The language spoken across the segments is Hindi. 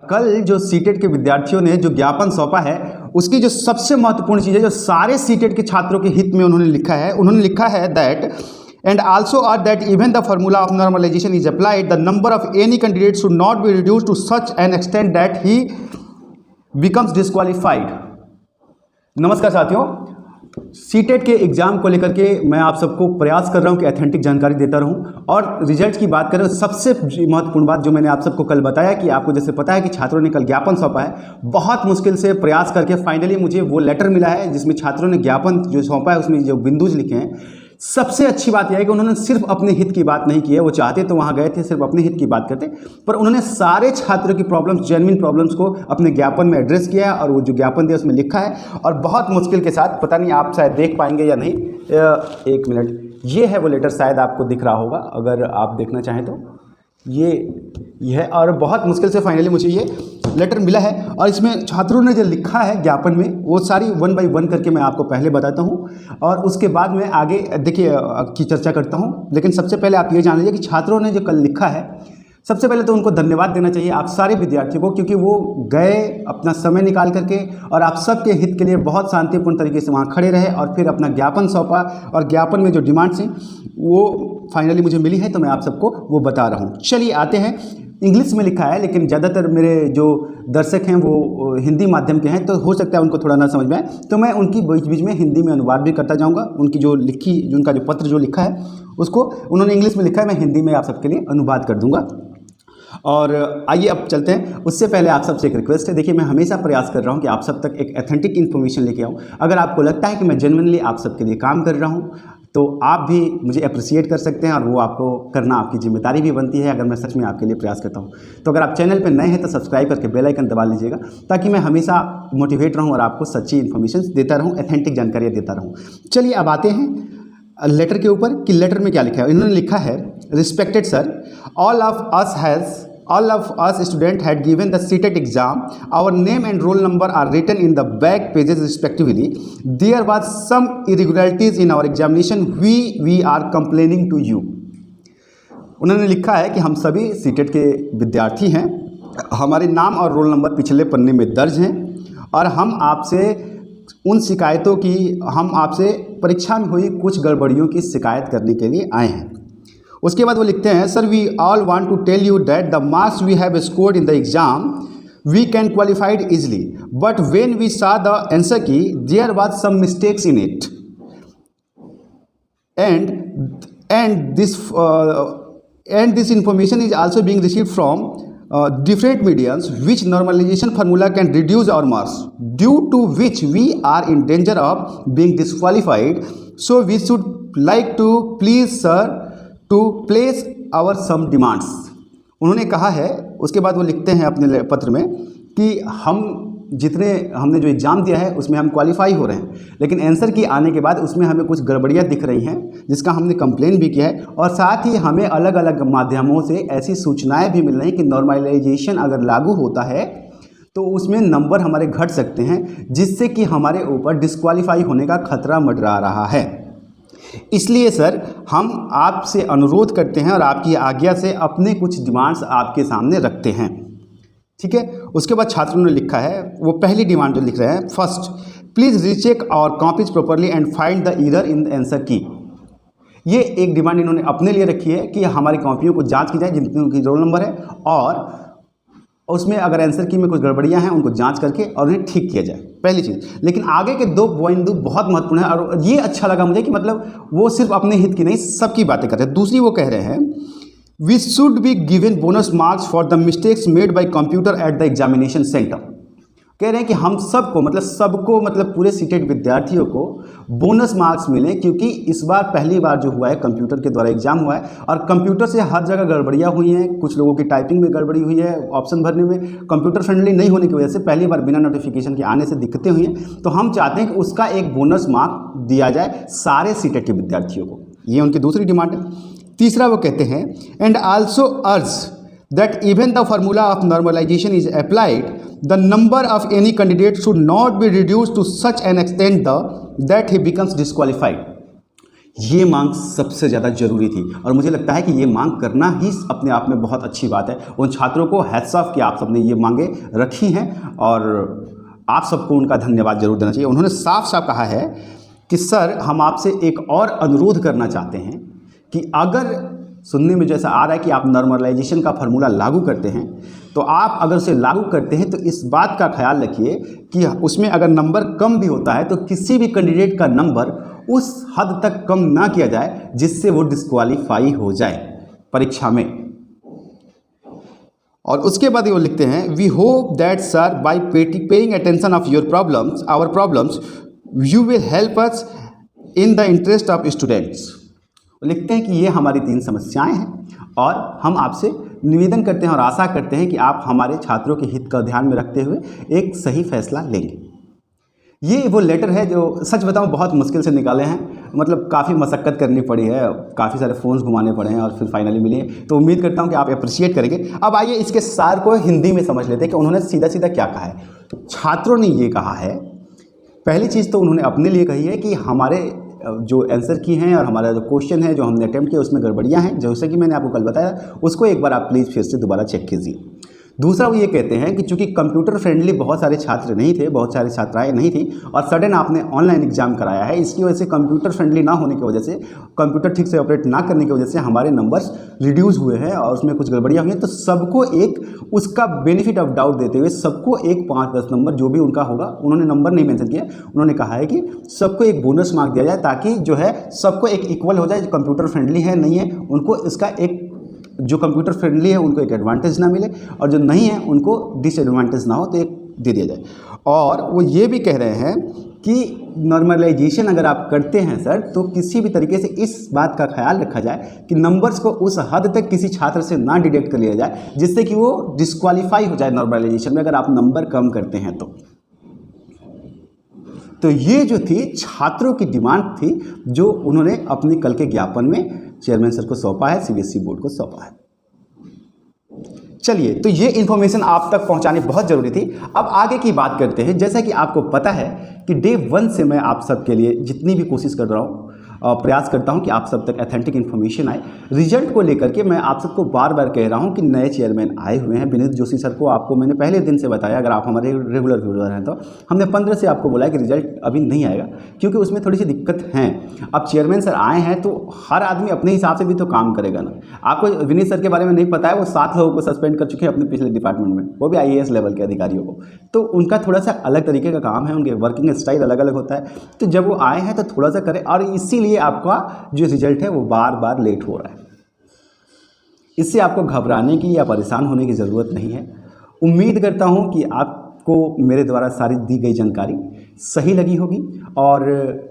कल जो सीटेट के विद्यार्थियों ने जो ज्ञापन सौंपा है उसकी जो सबसे महत्वपूर्ण चीज़ है, जो सारे सीटेट के छात्रों के हित में उन्होंने लिखा है that and also add that even the formula of normalization is applied, the number of any candidate should not be reduced to such an extent that he becomes disqualified। नमस्कार साथियों, सीटेट के एग्ज़ाम को लेकर के मैं आप सबको प्रयास कर रहा हूं कि ऑथेंटिक जानकारी देता रहूं। और रिजल्ट की बात करें, सबसे महत्वपूर्ण बात जो मैंने आप सबको कल बताया कि आपको जैसे पता है कि छात्रों ने कल ज्ञापन सौंपा है, बहुत मुश्किल से प्रयास करके फाइनली मुझे वो लेटर मिला है जिसमें छात्रों ने ज्ञापन जो सौंपा है उसमें जो बिंदुज लिखे हैं। सबसे अच्छी बात यह है कि उन्होंने सिर्फ अपने हित की बात नहीं की है, वो चाहते तो वहाँ गए थे सिर्फ अपने हित की बात करते, पर उन्होंने सारे छात्रों की प्रॉब्लम्स, जेन्युइन प्रॉब्लम्स को अपने ज्ञापन में एड्रेस किया है और वो जो ज्ञापन दिया उसमें लिखा है और बहुत मुश्किल के साथ, पता नहीं आप शायद देख पाएंगे या नहीं, एक मिनट, ये है वो लेटर, शायद आपको दिख रहा होगा अगर आप देखना चाहें तो, ये है। और बहुत मुश्किल से फाइनली मुझे ये लेटर मिला है और इसमें छात्रों ने जो लिखा है ज्ञापन में वो सारी 1 बाय 1 करके मैं आपको पहले बताता हूँ और उसके बाद मैं आगे देखिए की चर्चा करता हूँ। लेकिन सबसे पहले आप ये जान लीजिए कि छात्रों ने जो कल लिखा है, सबसे पहले तो उनको धन्यवाद देना चाहिए आप सारे विद्यार्थियों को, क्योंकि वो गए अपना समय निकाल करके और आप सबके हित के लिए बहुत शांतिपूर्ण तरीके से वहाँ खड़े रहे और फिर अपना ज्ञापन सौंपा और ज्ञापन में जो डिमांड्स हैं वो फाइनली मुझे मिली है तो मैं आप सबको वो बता रहा हूँ। चलिए आते हैं, इंग्लिश में लिखा है लेकिन ज़्यादातर मेरे जो दर्शक हैं वो हिंदी माध्यम के हैं तो हो सकता है उनको थोड़ा ना समझ में आए, तो मैं उनकी बीच बीच में हिंदी में अनुवाद भी करता जाऊंगा। उनकी जो उनका जो पत्र जो लिखा है उसको उन्होंने इंग्लिश में लिखा है, मैं हिंदी में आप सबके लिए अनुवाद कर दूंगा। और आइए अब चलते हैं। उससे पहले आप सबसे एक रिक्वेस्ट है, देखिए मैं हमेशा प्रयास कर रहा हूं कि आप सब तक एक ऑथेंटिक इन्फॉर्मेशन लेके आऊं। अगर आपको लगता है कि मैं जेन्युइनली आप सबके लिए काम कर रहा हूं तो आप भी मुझे अप्रिशिएट कर सकते हैं और वो आपको करना आपकी जिम्मेदारी भी बनती है अगर मैं सच में आपके लिए प्रयास करता हूँ। तो अगर आप चैनल पर नए हैं तो सब्सक्राइब करके बेल आइकन दबा लीजिएगा ताकि मैं हमेशा मोटिवेट रहूँ और आपको सच्ची इन्फॉर्मेशन देता रहूँ, ऑथेंटिक जानकारियाँ देता रहूँ। चलिए अब आते हैं लेटर के ऊपर कि लेटर में क्या लिखा है। इन्होंने लिखा है, respected sir, all of us students had given the CTET exam. Our name and roll number are written in the back pages respectively. There was some irregularities in our examination. We are complaining to you. उन्होंने लिखा है कि हम सभी CTET के विद्यार्थी हैं, हमारे नाम और रोल नंबर पिछले पन्ने में दर्ज हैं और हम आपसे उन शिकायतों की, हम आपसे परीक्षा में हुई कुछ गड़बड़ियों की शिकायत करने के लिए आए हैं। उसके बाद वो लिखते हैं, sir we all want to tell you that the marks we have scored in the exam we can qualified easily but when we saw the answer key there was some mistakes in it and this information is also being received from different mediums which normalization formula can reduce our marks due to which we are in danger of being disqualified, so we should like to please sir to place our some demands. उन्होंने कहा है, उसके बाद वो लिखते हैं अपने पत्र में कि हम हमने जो एग्ज़ाम दिया है उसमें हम क्वालिफाई हो रहे हैं, लेकिन आंसर की आने के बाद उसमें हमें कुछ गड़बड़ियाँ दिख रही हैं जिसका हमने कंप्लेन भी किया है और साथ ही हमें अलग अलग माध्यमों से ऐसी सूचनाएं भी मिल रही हैं कि नॉर्मलाइजेशन अगर लागू होता है तो उसमें नंबर हमारे घट सकते हैं जिससे कि हमारे ऊपर डिस्क्वालीफाई होने का खतरा मंडरा रहा है। इसलिए सर हम आपसे अनुरोध करते हैं और आपकी आज्ञा से अपने कुछ डिमांड्स आपके सामने रखते हैं। ठीक है, उसके बाद छात्रों ने लिखा है, वो पहली डिमांड जो लिख रहे हैं, first please recheck our copies properly and find the error in the answer key. ये एक डिमांड इन्होंने अपने लिए रखी है कि हमारी कॉपियों को जांच की जाए जिनकी की रोल नंबर है और उसमें अगर आंसर की में कुछ गड़बड़ियां हैं उनको जांच करके और उन्हें ठीक किया जाए, पहली चीज़। लेकिन आगे के 2 बिंदु बहुत महत्वपूर्ण है और ये अच्छा लगा मुझे कि मतलब वो सिर्फ अपने हित की नहीं सबकी बातें कर रहे हैं। दूसरी वो कह रहे हैं, we should be given bonus marks for the mistakes made by computer at the examination centre. कह रहे हैं कि हम सबको मतलब पूरे सीटेट विद्यार्थियों को बोनस मार्क्स मिले क्योंकि इस बार पहली बार जो हुआ है कंप्यूटर के द्वारा एग्जाम हुआ है और कंप्यूटर से हर जगह गड़बड़ियाँ हुई हैं। कुछ लोगों की टाइपिंग में गड़बड़ी हुई है, ऑप्शन भरने में कंप्यूटर फ्रेंडली नहीं होने की वजह से पहली बार बिना नोटिफिकेशन के आने से दिक्कतें हुई हैं। तो हम चाहते हैं कि उसका एक बोनस मार्क दिया जाए सारे सीटेट के विद्यार्थियों को। ये उनकी दूसरी डिमांड है। तीसरा वो कहते हैं, एंड आल्सो अर्ज that even the formula of normalization is applied, the number of any candidate should not be reduced to such an extent that he becomes disqualified। ये मांग सबसे ज़्यादा ज़रूरी थी और मुझे लगता है कि ये मांग करना ही अपने आप में बहुत अच्छी बात है। उन छात्रों को हैट्स ऑफ कि आप सबने ये मांगे रखी हैं और आप सबको उनका धन्यवाद जरूर देना चाहिए। उन्होंने साफ साफ कहा है कि सर हम आपसे एक और अनुरोध करना चाहते हैं कि अगर सुनने में जैसा आ रहा है कि आप नॉर्मलाइजेशन का फार्मूला लागू करते हैं, तो आप अगर उसे लागू करते हैं तो इस बात का ख्याल रखिए कि उसमें अगर नंबर कम भी होता है तो किसी भी कैंडिडेट का नंबर उस हद तक कम ना किया जाए जिससे वो डिस्क्वालीफाई हो जाए परीक्षा में। और उसके बाद वो लिखते हैं, we hope that sir by paying attention of your problems our problems you will help us in the interest of students. लिखते हैं कि ये हमारी 3 समस्याएं हैं और हम आपसे निवेदन करते हैं और आशा करते हैं कि आप हमारे छात्रों के हित का ध्यान में रखते हुए एक सही फैसला लेंगे। ये वो लेटर है जो सच बताऊं बहुत मुश्किल से निकाले हैं, मतलब काफ़ी मशक्क़त करनी पड़ी है, काफ़ी सारे फ़ोन्स घुमाने पड़े हैं और फिर फाइनली मिले। तो उम्मीद करता हूं कि आप अप्रिशिएट करेंगे। अब आइए इसके सार को हिंदी में समझ लेते हैं कि उन्होंने सीधा सीधा क्या कहा है। छात्रों ने ये कहा है, पहली चीज़ तो उन्होंने अपने लिए कही है कि हमारे जो आंसर की हैं और हमारा जो क्वेश्चन है जो हमने अटेम्प्ट किया उसमें गड़बड़ियाँ हैं, जैसे कि मैंने आपको कल बताया, उसको एक बार आप प्लीज़ फिर से दोबारा चेक कीजिए। दूसरा वो ये कहते हैं कि चूंकि कंप्यूटर फ्रेंडली बहुत सारे छात्र नहीं थे, बहुत सारी छात्राएं नहीं थी और सडन आपने ऑनलाइन एग्जाम कराया है, इसकी वजह से कंप्यूटर फ्रेंडली ना होने की वजह से, कंप्यूटर ठीक से ऑपरेट ना करने की वजह से हमारे नंबर्स रिड्यूस हुए हैं और उसमें कुछ गड़बड़ियाँ हुई हैं। तो सबको एक उसका बेनिफिट ऑफ डाउट देते हुए सबको एक 5-10 नंबर जो भी उनका होगा, उन्होंने नंबर नहीं मेंशन किया, उन्होंने कहा है कि सबको एक बोनस मार्क दिया जाए ताकि जो है सबको एक इक्वल हो जाए। जो कंप्यूटर फ्रेंडली है नहीं है उनको इसका एक, जो कंप्यूटर फ्रेंडली है उनको एक एडवांटेज ना मिले और जो नहीं है उनको डिसएडवांटेज ना हो, तो एक दे दिया जाए। और वो ये भी कह रहे हैं कि नॉर्मलाइजेशन अगर आप करते हैं सर तो किसी भी तरीके से इस बात का ख्याल रखा जाए कि नंबर्स को उस हद तक किसी छात्र से ना डिडक्ट कर लिया जाए जिससे कि वो डिस्क्वालीफाई हो जाए नॉर्मलाइजेशन में अगर आप नंबर कम करते हैं तो ये जो थी छात्रों की डिमांड थी जो उन्होंने अपने कल के ज्ञापन में चेयरमैन सर को सौंपा है, सीबीएसई बोर्ड को सौंपा है। चलिए, तो ये इन्फॉर्मेशन आप तक पहुंचानी बहुत ज़रूरी थी। अब आगे की बात करते हैं। जैसा कि आपको पता है कि डे 1 से मैं आप सबके लिए जितनी भी कोशिश कर रहा हूँ, प्रयास करता हूं कि आप सब तक ऑथेंटिक इन्फॉर्मेशन आए। रिजल्ट को लेकर के मैं आप सबको बार बार कह रहा हूं कि नए चेयरमैन आए हुए हैं। विनीत जोशी सर को आपको मैंने पहले दिन से बताया, अगर आप हमारे रेगुलर व्यूअर हैं तो हमने 15 से आपको बोला है कि रिजल्ट अभी नहीं आएगा क्योंकि उसमें थोड़ी सी दिक्कत है। अब चेयरमैन सर आए हैं तो हर आदमी अपने हिसाब से भी तो काम करेगा ना। आपको विनीत सर के बारे में नहीं पता है, वो 7 लोगों को सस्पेंड कर चुके हैं अपने पिछले डिपार्टमेंट में, वो भी IAS लेवल के अधिकारियों को। तो उनका थोड़ा सा अलग तरीके का काम है, उनके वर्किंग स्टाइल अलग अलग होता है। तो जब वो आए हैं तो थोड़ा सा करें और इसीलिए आपका जो रिजल्ट है वो बार बार लेट हो रहा है। इससे आपको घबराने की या परेशान होने की ज़रूरत नहीं है। उम्मीद करता हूं कि आपको मेरे द्वारा सारी दी गई जानकारी सही लगी होगी और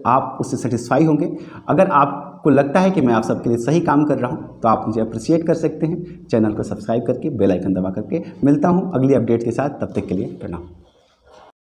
आप उससे सेटिस्फाई होंगे। अगर आपको लगता है कि मैं आप सबके लिए सही काम कर रहा हूं तो आप मुझे अप्रिशिएट कर सकते हैं। चैनल को सब्सक्राइब करके बेल आइकन दबा करके। मिलता हूं अगली अपडेट के साथ, तब तक के लिए प्रणाम।